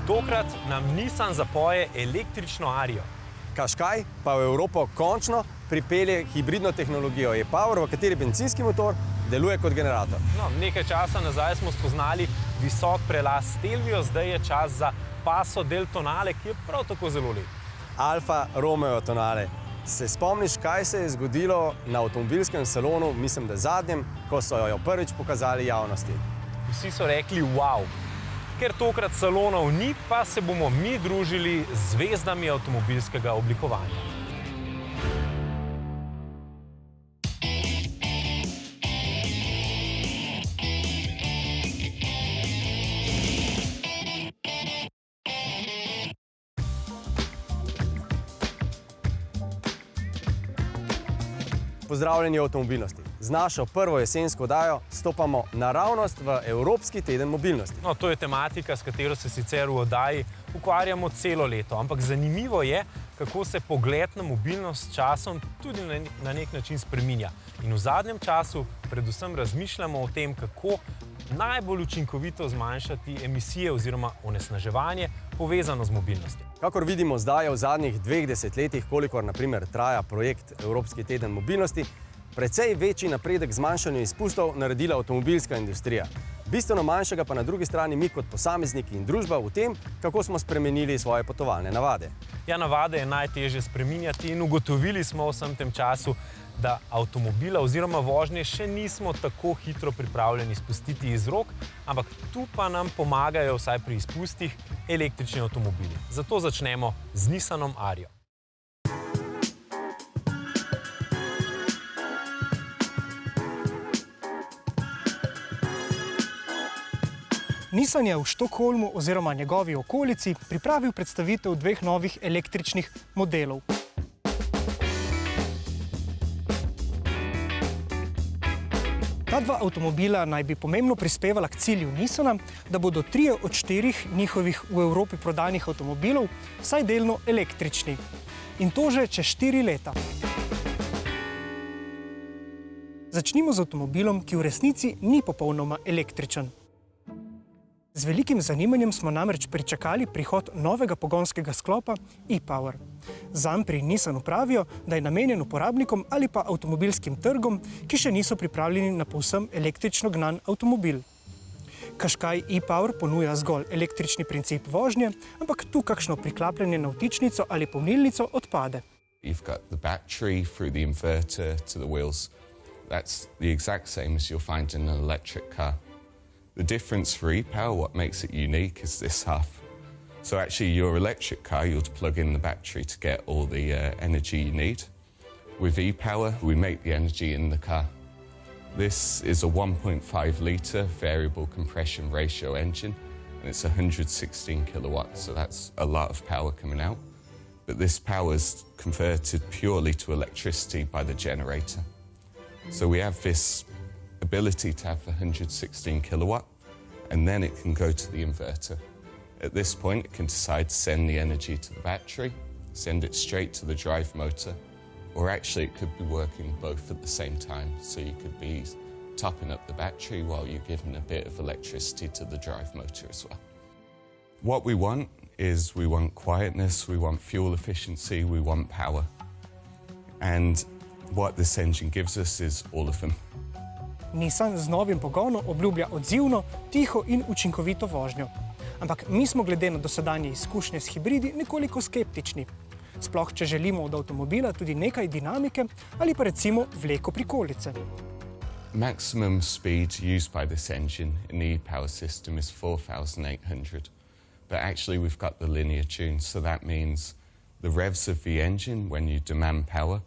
Tokrat nam Nissan zapoje električno Ario. Qashqai pa v Evropo končno pripelje hibridno tehnologijo e-Power, v kateri bencinski motor deluje kot generator. No, nekaj časa nazaj smo spoznali visok prelaz Stelvio, zdaj je čas za Paso del Tonale, ki je prav tako zelo lep. Alfa Romeo Tonale. Se spomniš, kaj se je zgodilo na avtomobilskem salonu, mislim, da zadnjem, ko so jo prvič pokazali javnosti? Vsi so rekli wow. Ker tokrat salonov ni, pa se bomo mi družili z zvezdami avtomobilskega oblikovanja. Pozdravljeni v avtomobilnosti. Z našo prvo jesensko oddajo stopamo naravnost v Evropski teden mobilnosti. No, to je tematika, s katero se sicer v oddaji ukvarjamo celo leto, ampak zanimivo je, kako se pogled na mobilnost s časom tudi na nek način spreminja. In v zadnjem času predvsem razmišljamo o tem, kako najbolj učinkovito zmanjšati emisije oziroma onesnaževanje povezano z mobilnostjo. Kakor vidimo zdaj je v zadnjih 2 desetletjih, kolikor na primer traja projekt Evropski teden mobilnosti, precej večji napredek zmanjšanju izpustov naredila avtomobilska industrija. Bistveno manjšega pa na drugi strani mi kot posamezniki in družba v tem, kako smo spremenili svoje potovalne navade. Ja, navade je najtežje spreminjati in ugotovili smo v vsem tem času, da avtomobila oziroma vožnje še nismo tako hitro pripravljeni spustiti iz rok, ampak tu pa nam pomagajo vsaj pri izpustih električni avtomobili. Zato začnemo z Nissanom Ario. Nissan je v Štokholmu oziroma njegovi okolici pripravil predstavitev 2 novih električnih modelov. Ta 2 avtomobila naj bi pomembno prispevala k cilju Nissana, da bodo 3 od 4 njihovih v Evropi prodanih avtomobilov vsaj delno električni. In to že čez 4 leta. Začnimo z avtomobilom, ki v resnici ni popolnoma električen. Z velikim zanimanjem smo namreč pričakali prihod novega pogonskega sklopa e-Power. Zanj pri Nissanu pravijo, da je namenjen uporabnikom ali pa avtomobilskim trgom, ki še niso pripravljeni na povsem električno gnan avtomobil. Qashqai e-Power ponuja zgolj električni princip vožnje, ampak tu kakšno priklapljanje na vtičnico ali polnilnico odpade. You've got the battery through the inverter to the wheels. That's the exact same as you'll find in an electric car. The difference for e-Power, what makes it unique, is this half. So actually your electric car, you'll plug in the battery to get all the energy you need. With e-Power, we make the energy in the car. This is a 1.5 litre variable compression ratio engine, and it's 116 kilowatts, so that's a lot of power coming out. But this power is converted purely to electricity by the generator. So we have this ability to have 116 kilowatt, and then it can go to the inverter. At this point, it can decide to send the energy to the battery, send it straight to the drive motor, or actually it could be working both at the same time. So you could be topping up the battery while you're giving a bit of electricity to the drive motor as well. What we want is we want quietness, we want fuel efficiency, we want power. And what this engine gives us is all of them. Nissan z novim pogonom obljublja odzivno, tiho in učinkovito vožnjo. Ampak mi smo glede na dosedanje izkušnje s hibridi nekoliko skeptični. Sploh, če želimo od avtomobila tudi nekaj dinamike ali pa recimo vleko prikolice. Maximum speed used by this engine in the e-Power system is 4,800. But actually we've got the linear tune, so that means the revs of the engine when you demand power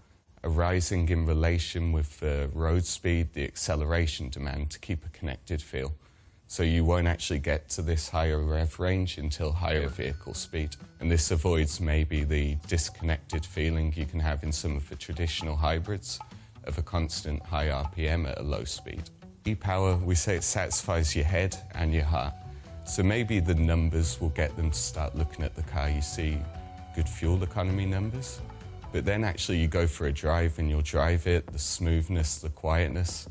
are rising in relation with the road speed, the acceleration demand to keep a connected feel. So you won't actually get to this higher rev range until higher vehicle speed. And this avoids maybe the disconnected feeling you can have in some of the traditional hybrids of a constant high RPM at a low speed. E-Power, we say it satisfies your head and your heart. So maybe the numbers will get them to start looking at the car. You see good fuel economy numbers. But then actually you go for a drive and you'll drive it, the smoothness, the quietness,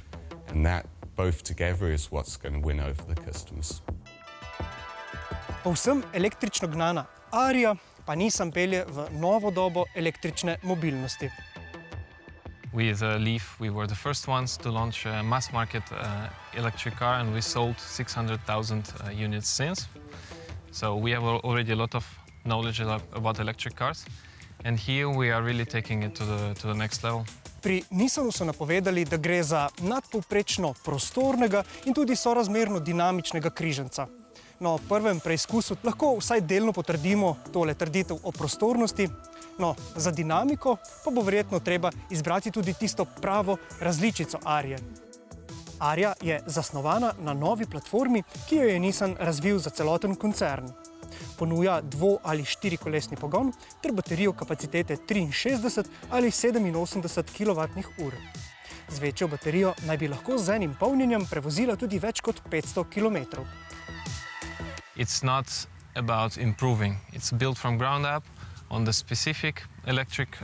and that both together is what's going to win over the customers. Povsem električno gnana Aria pa Nissan pelje v novo dobo električne mobilnosti. With Leaf, we were the first ones to launch a mass market electric car, and we sold 600,000 units since. So we have already a lot of knowledge about electric cars, and here we are really taking it to the next level. Pri Nissanu so napovedali, da gre za nadpovprečno prostornega in tudi sorazmerno dinamičnega križanca. No, v prvem preizkusu lahko vsaj delno potrdimo tole trditev o prostornosti, no, za dinamiko pa bo verjetno treba izbrati tudi tisto pravo različico Arije. Aria je zasnovana na novi platformi, ki jo je Nissan razvil za celoten koncern. Ponuja dvo- ali štirikolesni pogon ter baterijo kapacitete 63 ali 87 kWh. Z večjo baterijo naj bi lahko z enim polnjenjem prevozila tudi več kot 500 km. It's not about improving. It's built from ground up on the specific electric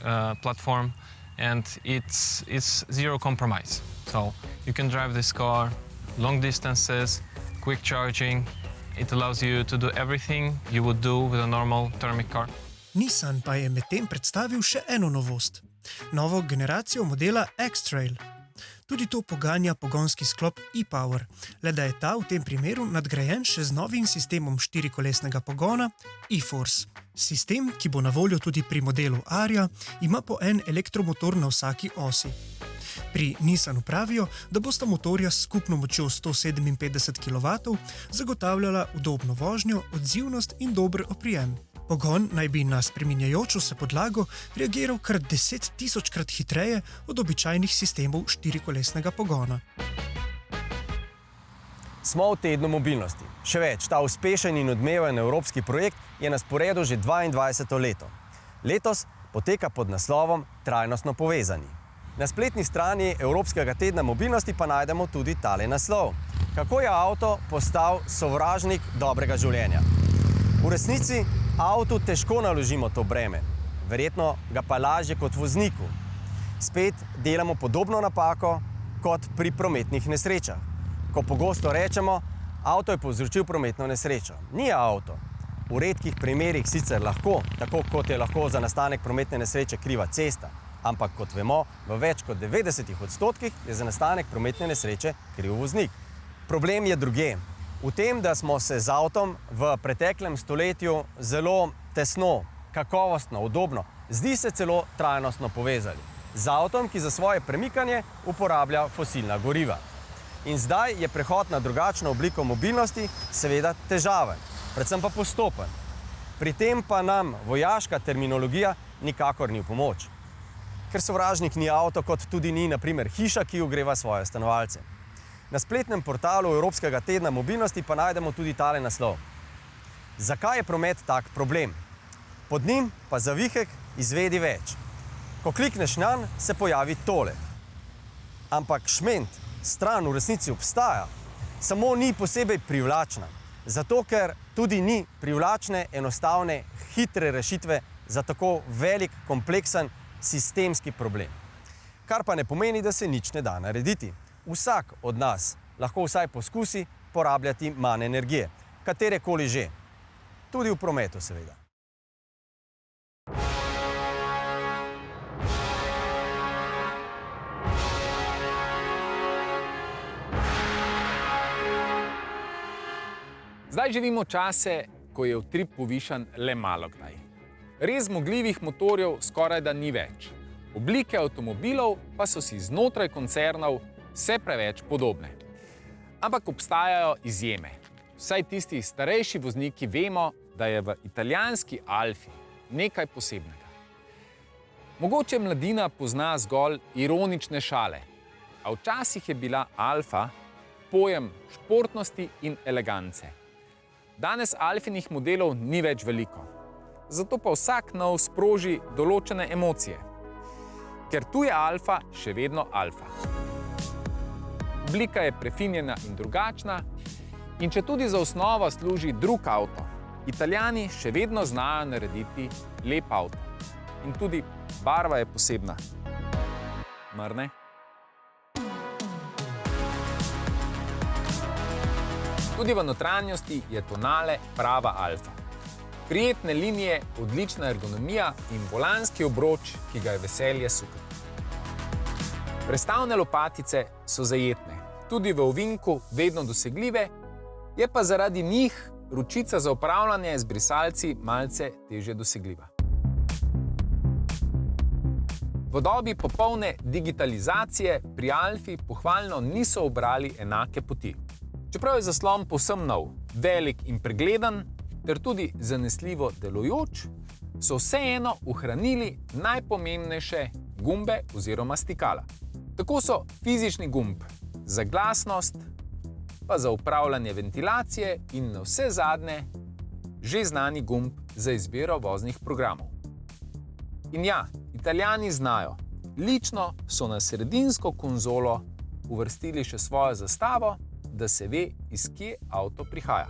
platform, and it's zero compromise. So you can drive this car long distances, quick charging. It allows you to do everything you would do with a normal thermic car. Nissan pa je medtem predstavil še eno novost. Novo generacijo modela X-Trail. Tudi to poganja pogonski sklop e-Power, le da je ta v tem primeru nadgrajen še z novim sistemom štirikolesnega pogona e-Force. Sistem, ki bo na voljo tudi pri modelu Aria, ima po en elektromotor na vsaki osi. Pri Nissanu pravijo, da bosta motorja s skupno močjo 157 kW zagotavljala udobno vožnjo, odzivnost in dober oprijem. Pogon naj bi na spreminjajočo se podlago reagiral kar 10 000-krat hitreje od običajnih sistemov štirikolesnega pogona. Smo v tednu mobilnosti. Še več, ta uspešen in odmeven evropski projekt je na sporedu že 22. leto. Letos poteka pod naslovom Trajnostno povezani. Na spletni strani Evropskega tedna mobilnosti pa najdemo tudi tale naslov. Kako je avto postal sovražnik dobrega življenja? V resnici avtu težko naložimo to breme. Verjetno ga pa lažje kot vozniku. Spet delamo podobno napako kot pri prometnih nesrečah. Ko pogosto rečemo, avto je povzročil prometno nesrečo. Ni avto. V redkih primerih sicer lahko, tako kot je lahko za nastanek prometne nesreče kriva cesta. Ampak kot vemo, v več kot 90% je za nastanek prometne nesreče kriv voznik. Problem je drugje. V tem, da smo se z avtom v preteklem stoletju zelo tesno, kakovostno, udobno, zdi se celo trajnostno povezali. Z avtom, ki za svoje premikanje uporablja fosilna goriva. In zdaj je prehod na drugačno obliko mobilnosti seveda težaven, predvsem pa postopen. Pri tem pa nam vojaška terminologija nikakor ni v pomoč. Ker sovražnik ni avto, kot tudi ni, na primer, hiša, ki ogreva svoje stanovalce. Na spletnem portalu Evropskega tedna mobilnosti pa najdemo tudi tale naslov. Zakaj je promet tak problem? Pod njim pa zavihek izvedi več. Ko klikneš nanj, se pojavi tole. Ampak šment, stran v resnici obstaja, samo ni posebej privlačna. Zato, ker tudi ni privlačne, enostavne, hitre rešitve za tako velik, kompleksen sistemski problem. Kar pa ne pomeni, da se nič ne da narediti. Vsak od nas lahko vsaj poskusi porabljati manj energije, katerekoli že. Tudi v prometu, seveda. Zdaj živimo čase, ko je utrip povišan le malo kdaj. Res zmogljivih motorjev skoraj da ni več. Oblike avtomobilov pa so si znotraj koncernov vse preveč podobne. Ampak obstajajo izjeme. Vsaj tisti starejši vozniki vemo, da je v italijanski Alfi nekaj posebnega. Mogoče mladina pozna zgolj ironične šale, a včasih je bila Alfa pojem športnosti in elegance. Danes Alfinih modelov ni več veliko, zato pa vsak nov sproži določene emocije. Ker tu je Alfa še vedno Alfa. Oblika je prefinjena in drugačna, in če tudi za osnovo služi drug avto, Italijani še vedno znajo narediti lep avto. In tudi barva je posebna. Mar ne? Tudi v notranjosti je tonale prava alfa. Prijetne linije, odlična ergonomija in volanski obroč, ki ga je veselje sukati. Prestavne lopatice so zajetne, tudi v ovinku vedno dosegljive, je pa zaradi njih ročica za upravljanje z brisalci malce težje dosegljiva. V dobi popolne digitalizacije pri Alfi pohvalno niso ubrali enake poti. Čeprav je zaslon povsem nov, velik in pregleden, ter tudi zanesljivo delujoč, so vseeno ohranili najpomembnejše gumbe oziroma stikala. Tako so fizični gumb za glasnost, pa za upravljanje ventilacije in navsezadnje že znani gumb za izbiro voznih programov. In ja, Italijani znajo. Lično so na sredinsko konzolo uvrstili še svojo zastavo, da se ve, iz kje avto prihaja.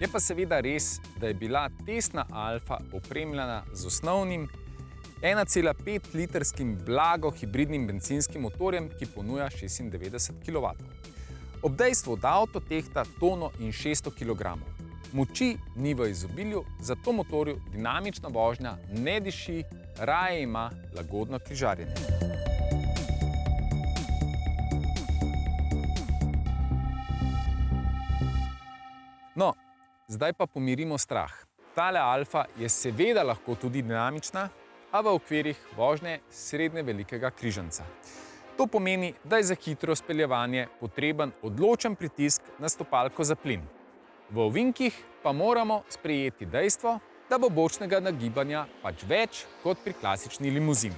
Je pa seveda res, da je bila testna Alfa opremljena z osnovnim 1,5-litrskim blago hibridnim benzinskim motorjem, ki ponuja 96 kW. Ob dejstvu, da avto tehta tono in 600 kg. Moči ni v izobilju, zato motorju dinamična vožnja ne diši, raje ima lagodno križarjenje. No, zdaj pa pomirimo strah. Tale Alfa je seveda lahko tudi dinamična, a v okvirih vožnje srednje velikega križanca. To pomeni, da je za hitro speljevanje potreben odločen pritisk na stopalko za plin. V ovinkih pa moramo sprejeti dejstvo, da bo bočnega nagibanja pač več kot pri klasični limuzini.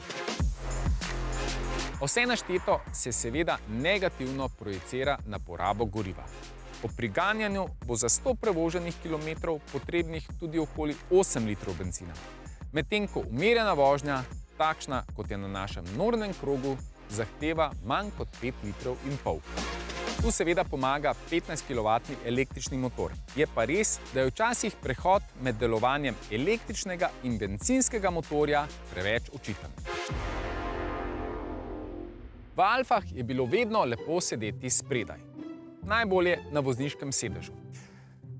Vse našteto se seveda negativno projicira na porabo goriva. Ob priganjanju bo za 100 prevoženih kilometrov potrebnih tudi okoli 8 litrov benzina. Medtem ko umirjena vožnja, takšna kot je na našem nornem krogu, zahteva manj kot 5 litrov in pol. Tu seveda pomaga 15 kW električni motor. Je pa res, da je včasih prehod med delovanjem električnega in bencinskega motorja preveč očiten. V Alfah je bilo vedno lepo sedeti spredaj. Najbolje na vozniškem sedežu.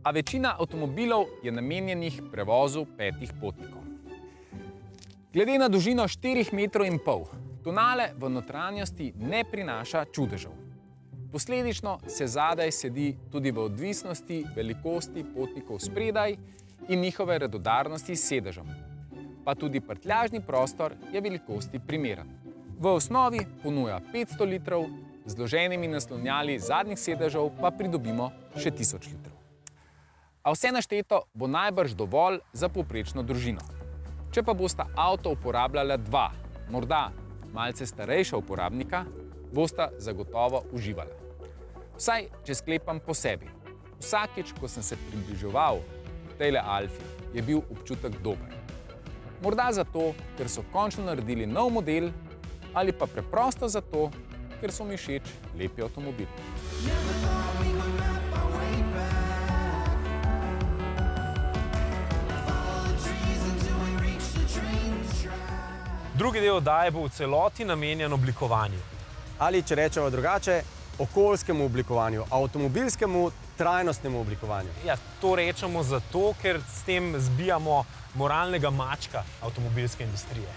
A večina avtomobilov je namenjenih prevozu 5 potnikov. Glede na dolžino 4,5 metrov, tonale v notranjosti ne prinaša čudežev. Posledično se zadaj sedi tudi v odvisnosti velikosti potnikov spredaj in njihove radodarnosti s sedežem. Pa tudi prtljažni prostor je velikosti primeren. V osnovi ponuja 500 litrov, z zloženimi naslonjali zadnjih sedežev pa pridobimo še 1000 litrov. A vse našteto bo najbrž dovolj za povprečno družino. Če pa bosta avto uporabljala dva, morda malce starejša uporabnika, bosta zagotovo uživala. Vsaj, če sklepam po sebi. Vsakič, ko sem se približeval tejle Alfi, je bil občutek dober. Morda zato, ker so končno naredili nov model, ali pa preprosto zato, ker so mi všeč lepi avtomobili. Drugi del oddaje bo v celoti namenjen oblikovanju. Ali, če rečemo drugače, okoljskemu oblikovanju, avtomobilskemu trajnostnemu oblikovanju. Ja, to rečemo zato, ker s tem zbijamo moralnega mačka avtomobilske industrije.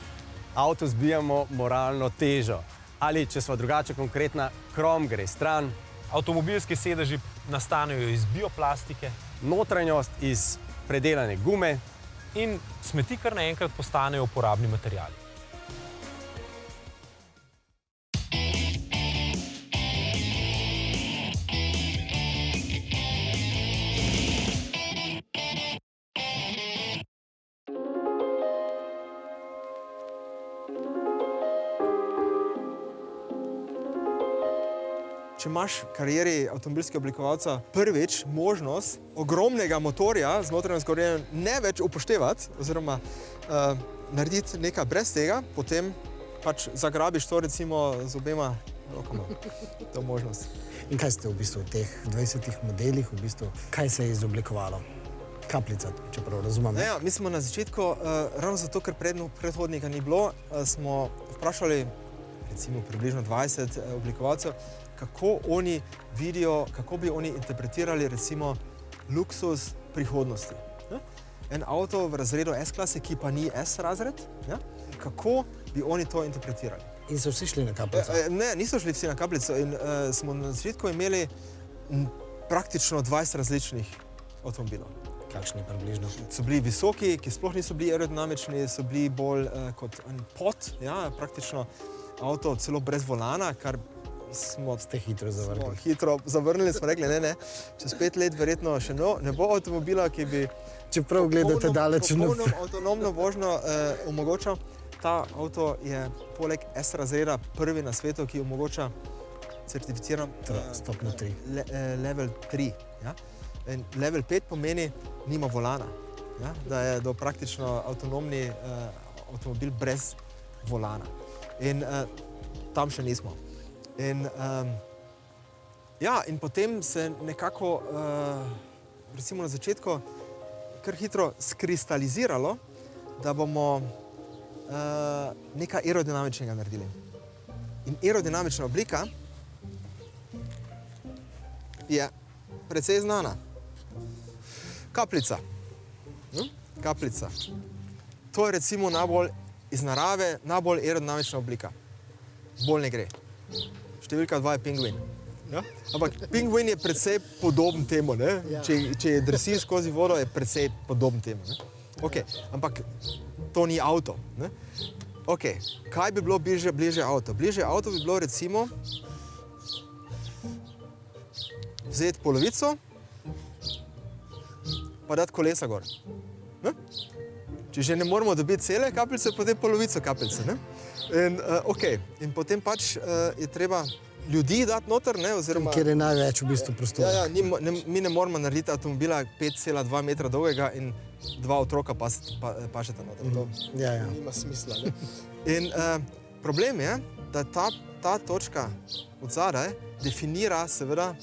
Avto zbijamo moralno težo. Ali, če smo drugače konkretna, krom gre stran. Avtomobilski sedeži nastanejo iz bioplastike. Notranjost iz predelane gume. In smeti kar naenkrat postanejo uporabni materiali. Če imaš v karieri avtomobilskega oblikovalca prvič možnost ogromnega motorja z notranjim zgorevanjem ne več upoštevati oziroma narediti nekaj brez tega, potem pač zagrabiš to recimo z obema rokama, to možnost. In kaj ste v bistvu v teh 20 modelih, kaj se je izoblikovalo? Kapljica, čeprav razumem. Ja, mi smo na začetku, ravno zato, ker predhodnika ni bilo, smo vprašali recimo približno 20 oblikovalcev, kako oni vidijo, kako bi oni interpretirali recimo luksuz prihodnosti. Ja? En avto v razredu S-klase, ki pa ni S-razred, ja? Kako bi oni to interpretirali? In so vsi šli na kapljico? Ne, niso šli vsi na kapljico in smo na začetku imeli praktično 20 različnih avtomobilov. Kakšni približno? So bili visoki, ki sploh niso bili aerodinamični, so bili bolj kot en pod, ja, praktično avto celo brez volana, kar ste hitro zavrnili. Hitro zavrnili, smo rekli, ne, čez 5 let verjetno še ne bo avtomobila, ki bi čeprav gledate daleč avtonomno vožnjo omogočal. Ta avto je poleg S-razreda prvi na svetu, ki omogoča certificiran stopnjo 3. Level 3. Ja? In level 5 pomeni, nima volana, ja? Da je praktično avtonomni avtomobil brez volana. In tam še nismo. In potem se nekako, recimo na začetku, kar hitro skristaliziralo, da bomo nekaj aerodinamičnega naredili. In aerodinamična oblika je precej znana. Kapljica. Kapljica. To je recimo najbolj iz narave, najbolj aerodinamična oblika. Bolj ne gre. Številka 2 je pingvin. Ja? Ampak pingvin je precej podoben temu, ne? Ja. Če drsi skozi vodo, je precej podoben temu. Ne? Okay. Ampak to ni avto. Ne? Okay. Kaj bi bilo bližje avto? Bližje avto bi bilo recimo vzeti polovico pa dati kolesa gor. Ne? Če že ne moramo dobiti cele kapljice, potem polovico kapljice. Ne? In potem pač je treba ljudi dati noter, ne, oziroma... Kjer je največ v bistvu prostora. Mi ne moramo narediti avtomobila 5,2 metra dolgega in 2 otroka pašeta noter. To nima smisla. Ne? In problem je, da ta točka od zadaj definira seveda,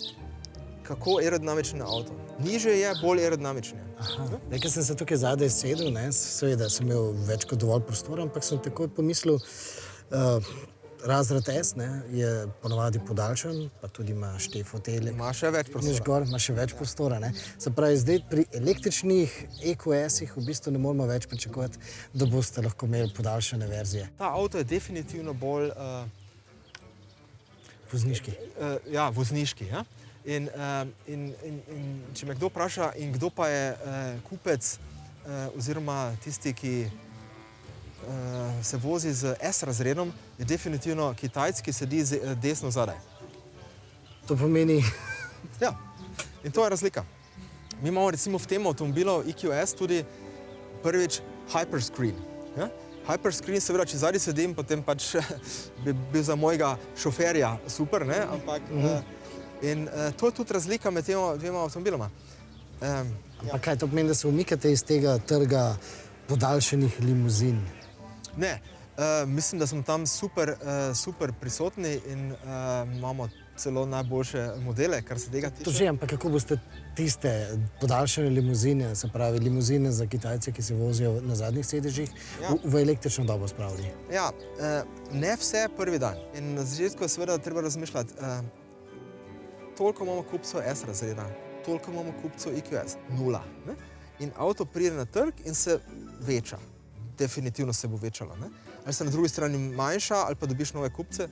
kako aerodinamičen je avto. Nižje je, bolj aerodinamičen je. Nekaj sem se tukaj zadaj sedel, ne, seveda sem imel več kot dovolj prostora, ampak sem takoj pomislil, razred S, ne, je ponovadi podaljšan, pa tudi ima fotelje. Ima še več prostora. Ima še več prostora, ne. Se pravi, zdaj pri električnih EQS-ih v bistvu ne moramo več pričakovati, da boste lahko imeli podaljšane verzije. Ta avto je definitivno bolj... vozniški. Vozniški, ja. In če me kdo vpraša, in kdo pa je kupec oziroma tisti, ki se vozi z S-razredom, je definitivno Kitajec, ki sedi desno zadaj. To pomeni... Ja, in to je razlika. Mi imamo recimo v tem avtomobilu EQS tudi prvič hyperscreen. Ja? Hyperscreen, seveda, če zadaj sedim, potem pač bi bil za mojega šoferja super, ne? Ampak... In to je tudi razlika med tema dvema avtomobiloma. Ampak kaj to pomeni, da se umikate iz tega trga podaljšanih limuzin? Ne, mislim, da smo tam super prisotni in imamo celo najboljše modele, kar se tega tiče. To že, ampak kako boste tiste podaljšane limuzine, se pravi limuzine za Kitajce, ki se vozijo na zadnjih sedežih, v električno dobo spravili? Ja, ne vse prvi dan. In na začetku je seveda treba razmišljati, toliko imamo kupcev S-razreda, toliko imamo kupcev EQS, 0. Ne? In avto pride na trg in se veča. Definitivno se bo večalo. Ne? Ali se na drugi strani manjša, ali pa dobiš nove kupce,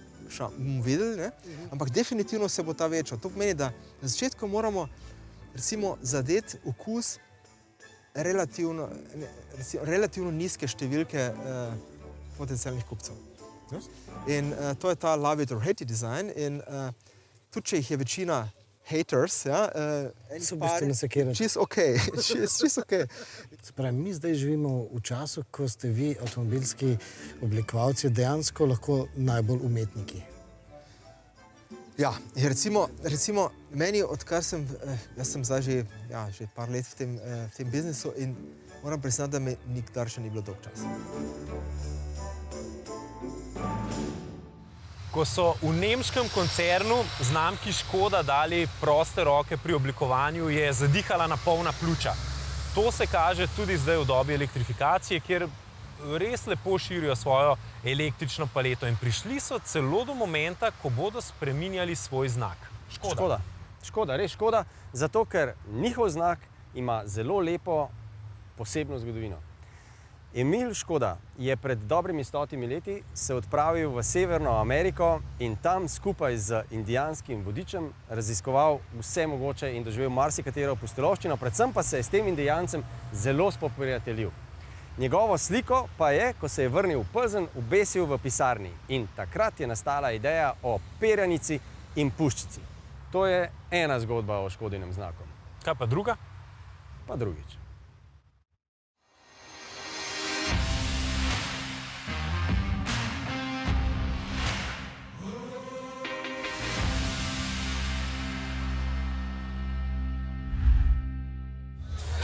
bomo videli, ne? Ampak definitivno se bo ta večal. To pomeni, da na začetku moramo recimo zadeti okus relativno nizke številke potencialnih kupcev. Ne? In to je ta love it or hate it design. In tudi če jih je večina haters, so v bistvu nasekirani. Čist okej. Se pravi, mi zdaj živimo v času, ko ste vi, avtomobilski oblikovalci, dejansko lahko najbolj umetniki. Ja, recimo meni, odkar jaz sem zdaj že par let v tem biznisu in moram priznati, da mi nikdar še ni bilo dolg čas. Ko so v nemškem koncernu znamki Škoda dali proste roke pri oblikovanju, je zadihala na polna pljuča. To se kaže tudi zdaj v dobi elektrifikacije, kjer res lepo širijo svojo električno paleto in prišli so celo do momenta, ko bodo spreminjali svoj znak. Škoda, res škoda, zato ker njihov znak ima zelo lepo posebno zgodovino. Emil Škoda je pred dobrimi 100 leti se odpravil v Severno Ameriko in tam skupaj z indijanskim vodičem raziskoval vse mogoče in doživel marsikatero pustolovščino, predvsem pa se je s tem indijancem zelo spoprijateljil. Njegovo sliko pa je, ko se je vrnil v Plzen, obesil v pisarni in takrat je nastala ideja o perjanici in puščici. To je ena zgodba o Škodinem znaku. Kaj pa druga? Pa drugič.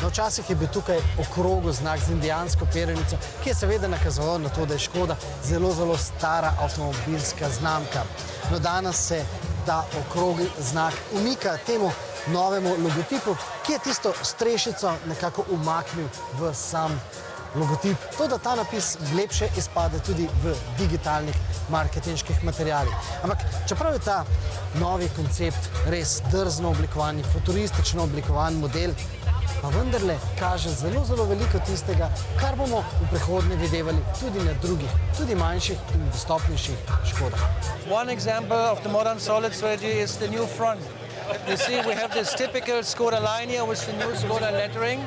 No, včasih je bil tukaj okrogel znak z indijansko perjanico, ki je seveda nakazoval na to, da je Škoda zelo, zelo stara avtomobilska znamka. No, danes se ta okrogel znak umika temu novemu logotipu, ki je tisto strešico nekako umaknil v sam logotip. To, da ta napis lepše izpade tudi v digitalnih marketinških materialih. Ampak čeprav je ta novi koncept res drzno oblikovan, futuristično oblikovan model, pa vendarle kaže zelo, zelo veliko tistega, kar bomo v prihodnje videvali tudi na drugih, tudi manjših in dostopnejših Škodah. One example of the modern solid strategy is the new front. You see, we have this typical Škoda line here with the new Škoda lettering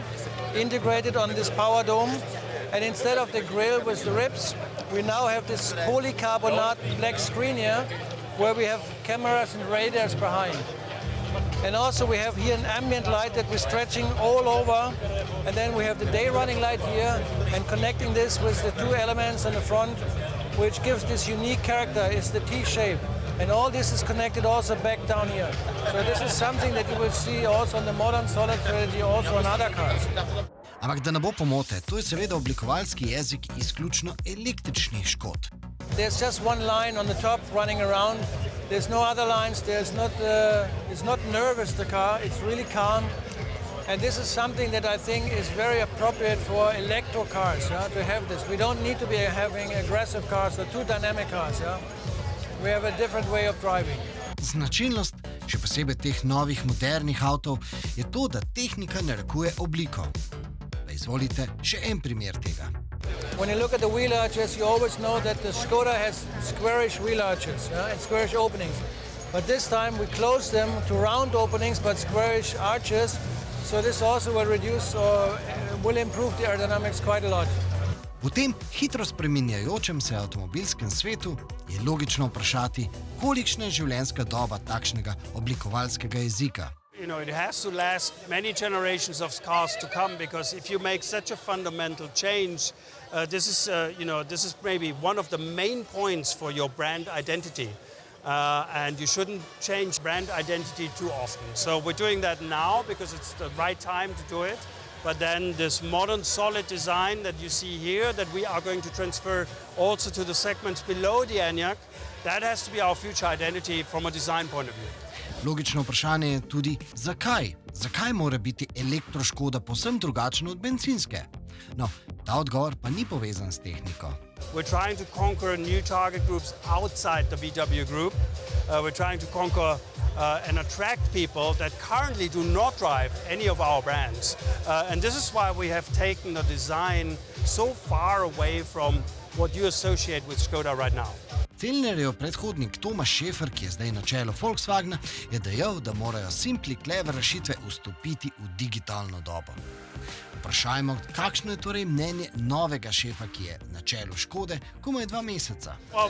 integrated on this power dome. And instead of the grille with the ribs, we now have this polycarbonate black screen here where we have cameras and radars behind. And also we have here an ambient light that we're stretching all over, and then we have the day running light here, and connecting this with the two elements in the front, which gives this unique character, is the T-shape. And all this is connected also back down here. So this is something that you will see also on the modern solid strategy, also on other cars. Ampak da ne bo pomote, to je seveda oblikovalski jezik izključno električnih Škod. There's just one line on the top running around. There's no other lines. It's not nervous, the car. It's really calm. And this is something that I think is very appropriate for electro cars, to have this. We don't need to be having aggressive cars or too dynamic cars. We have a different way of driving. Značilnost, še posebej teh novih modernih avtov, je to, da tehnika narekuje obliko. Pa izvolite še en primer tega. When you look at the wheel arches, you always know that the Škoda has squarish wheel arches and squarish openings. But this time we close them to round openings but squarish arches, so this also will reduce or will improve the aerodynamics quite a lot. V tem hitro spreminjajočem se avtomobilskem svetu je logično vprašati, kolikšna je življenjska doba takšnega oblikovalskega jezika. You know, it has to last many generations of cars to come, because if you make such a fundamental change, this is maybe one of the main points for your brand identity. And you shouldn't change brand identity too often. So we're doing that now because it's the right time to do it. But then this modern solid design that you see here, that we are going to transfer also to the segments below the Enyaq, that has to be our future identity from a design point of view. Logično vprašanje je tudi, zakaj? Zakaj mora biti elektroškoda povsem drugačna od bencinske? No, ta odgovor pa ni povezan s tehniko. We're trying to conquer new target groups outside the VW group. We're trying to conquer and attract people that currently do not drive any of our brands. And this is why we have taken the design so far away from what you associate with Škoda right now. Fellnerjev predhodnik Thomas Schäfer, ki je zdaj na čelu Volkswagna, je dejal, da morajo Simply Clever rešitve vstopiti v digitalno dobo. Vprašajmo, kakšno je torej mnenje novega šefa, ki je na čelu Škode komaj 2 meseca. Well,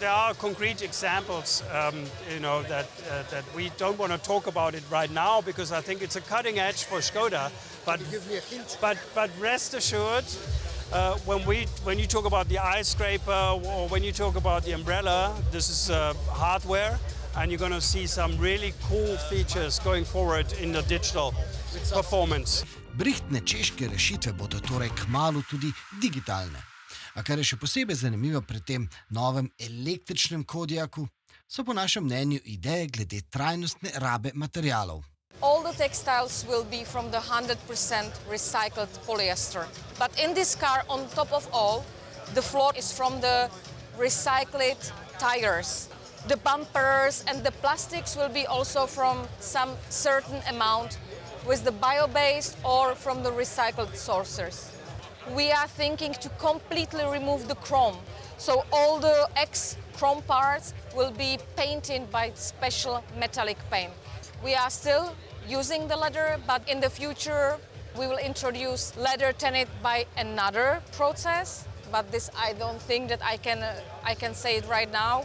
there are concrete examples, that we don't want to talk about it right now because I think it's a cutting edge for Škoda. But give me a hint. But rest assured, when you talk about the eye scraper or when you talk about the umbrella, this is hardware, and you're going to see some really cool features going forward in the digital performance. Brihtne češke rešitve bodo torej kmalu tudi digitalne. A kar je še posebej zanimivo pri tem novem električnem Kodiaqu, so po našem mnenju ideje glede trajnostne rabe materialov. all the textiles will be from the 100% recycled polyester. But in this car, on top of all, the floor is from the recycled tires. The bumpers and the plastics will be also from some certain amount with the bio-based or from the recycled sources. We are thinking to completely remove the chrome. So all the ex-chrome parts will be painted by special metallic paint. We are still using the leather, but in the future we will introduce leather tinted by another process. But this I don't think that I can say it right now.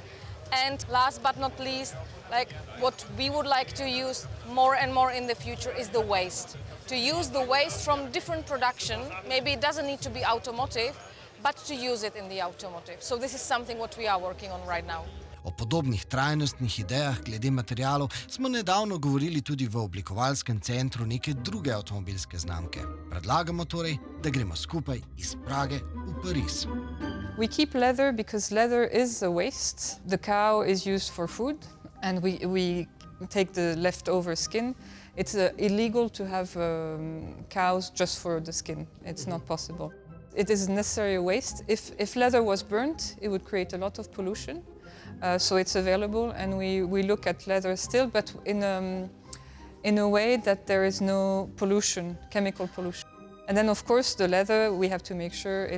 And last but not least, like what we would like to use more and more in the future is the waste. To use the waste from different production, maybe it doesn't need to be automotive, but to use it in the automotive. So this is something what we are working on right now. O podobnih trajnostnih idejah glede materialov smo nedavno govorili tudi v oblikovalskem centru neke druge avtomobilske znamke. Predlagamo torej, da gremo skupaj iz Prage v Pariz. We keep leather because leather is a waste. The cow is used for food and we take the leftover skin. It's illegal to have cows just for the skin. It's not possible. It is necessary waste. If leather was burnt, it would create a lot of pollution. So it's available and we look at leather still, but in a way that there is no pollution, chemical pollution. And then of course the leather, we have to make sure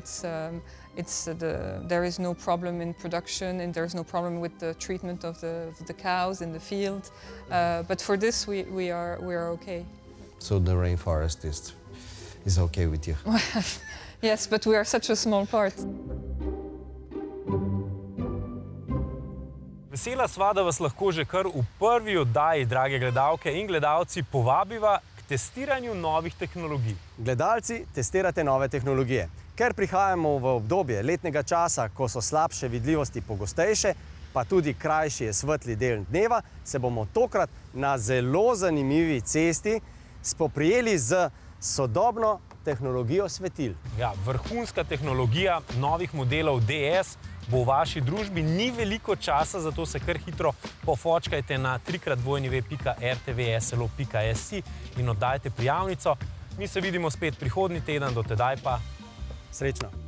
there is no problem in production and there's no problem with the treatment of the cows in the field. But for this we are okay. So the rainforest is okay with you? Yes, but we are such a small part. Vesela sva, da vas lahko že kar v prvi oddaji, drage gledalke in gledalci, povabiva k testiranju novih tehnologij. Gledalci, testirate nove tehnologije. Ker prihajamo v obdobje letnega časa, ko so slabše vidljivosti pogostejše, pa tudi krajši je svetli del dneva, se bomo tokrat na zelo zanimivi cesti spoprijeli z sodobno tehnologijo svetil. Ja, vrhunska tehnologija novih modelov DS bo v vaši družbi. Ni veliko časa, zato se kar hitro pofočkajte na www.rtvslo.si in oddajte prijavnico. Mi se vidimo spet prihodnji teden, do tedaj pa srečno!